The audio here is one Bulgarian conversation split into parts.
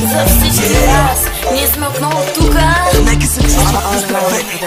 за всички нас. Ние сме отново тука. Нека се чувства поздравени.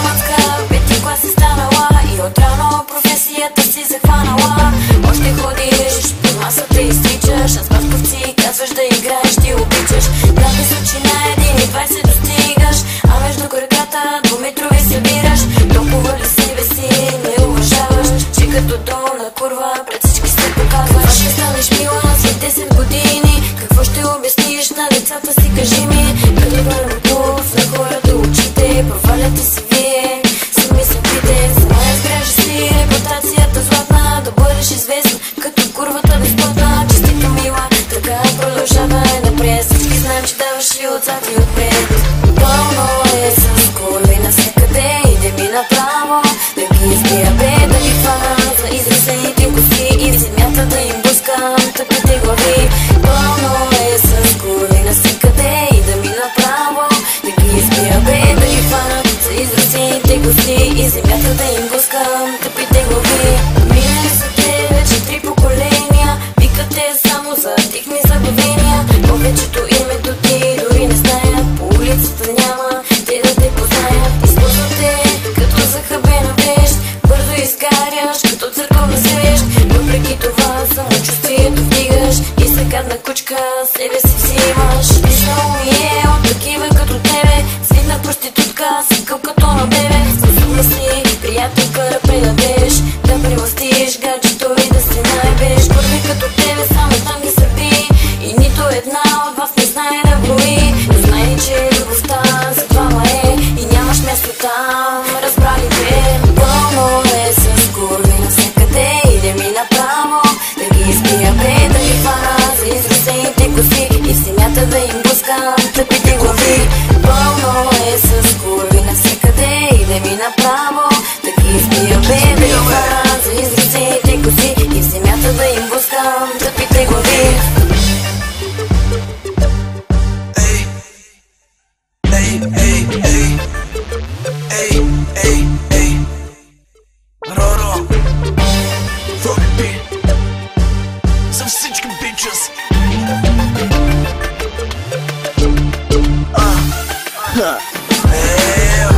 Матка, пети клас си станала и отрано професията си захванала. Още ходиш, под масата изтичаш, а с басковци казваш да играеш, ти обичаш. Да без очи на 1,20 достигаш, а между краката двуметрови събираш. Толкова ли себе си не уважаваш, че като долна курва пред всички се показваш. Ще станеш мила след 10 години, какво ще обясниш на децата си, кажи ми. Като върна пулс на хората очите, проваляте си вие, сами се пите. Сама изгражда си репутацията златна, да бъдеш известна като курвата безплатна. Честито мила, така продължавай напред. Всички знаем, че даваш и отзад и отпред. Пълно е с курви навсякъде, иде ми направо да ги избия бе, да ги хвана за изразените коси и в земята да им блъскам тъпите глави. Пълно е с курви навсякъде, иде ми направо да ги избия бе, да ги хвана за изразените коси и в земята да им блъскам тъпите глави. Минали са те вече 3 поколения, викате само за тихни забавения. Повечето името ти дори не знаят, по улицата няма те да те познаят. Използвате като захабена вещ, бързо изгаряш като църковна свещ. Въпреки това самочувствието вдигаш и се гадна кучка себе си взимаш. Писал ми е от такива като тебе, свидна проститутка, сикъл като на бебе. Способна си приятелка да предадеш, да преластиш гаджето и да се наебеш. Първи като тебе само там ги сърби и нито една от вас не знае да брои. Но знай, че любовта за двама е и нямаш място там, разбрали бе. Пълно е с курви навсякъде, иде ми направо да ги избия бе, да ги хвана за изростените коси и в земята да им блъскам тъпите глави. Пълно е с курви навсякъде, иде ми направо да ги избия бе, да ги хвана за изростените коси и в земята да им блъскам тъпите глави. Роро, Роби Би, за всички бичес.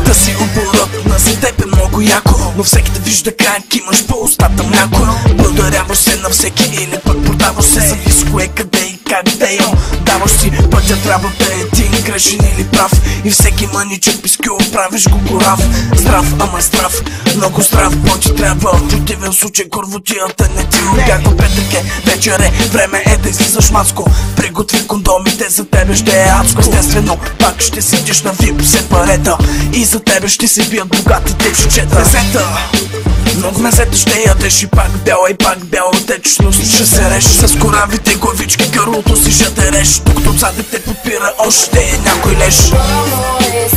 Да си оборотна за теб е много яко, но всеки те вижда как имаш по устата мляко. Благодаряваш се на всеки или пък продаваш се, зависи кое, къде и как да е. Даваш си пътя, трябва да е един грешен или прав, и всеки маничък пискил правиш го корав. Здрав, ама здрав, много здрав, по-ти трябва. В противен случай корвотията не ти обягва. Петък е, вечер е, време е да излизаш маско. Приготви кондомите, за тебе ще е адско. Естествено, пак ще седиш на вип сепарета и за тебе ще се бият богатите чичета. Мезета, много мезета ще ядеш и пак бяла течност ще се реш. С коравите главички гърлото си ще дереш, докато отзади те подпира още някой леш. Пълно е